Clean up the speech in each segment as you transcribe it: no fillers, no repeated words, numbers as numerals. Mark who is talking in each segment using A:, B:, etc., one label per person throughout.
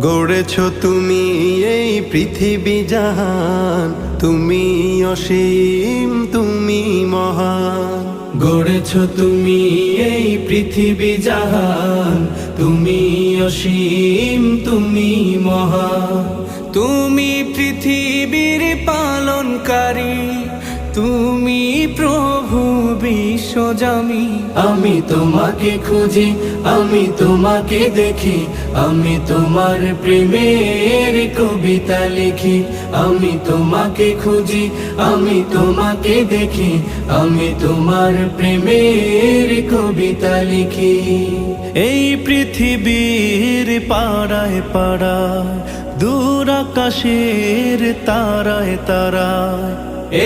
A: গড়েছ তুমি এই পৃথিবী জাহান, তুমি অসীম তুমি মহান।
B: গড়েছ তুমি এই পৃথিবী জাহান, তুমি অসীম তুমি মহান। তুমি পৃথিবীর পালনকারী, তুমি প্রভু বিশ্বজামি। আমি তোমাকে খুঁজি, আমি তোমাকে দেখি, আমি তোমার প্রেমের কবিতা লিখি। আমি তোমাকে খুঁজি, আমি তোমাকে দেখি, আমি তোমার প্রেমের কবিতা লিখি।
C: এই পৃথিবীর পাড়ায় পাড়ায়, দূর আকাশের তারায় তারায়,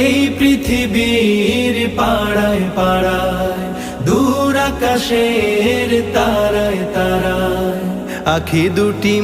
B: এই পৃথিবীর পাড়ায় পাড়ায়, দূর আকাশের তারায় তারায়,
A: আখি দুটি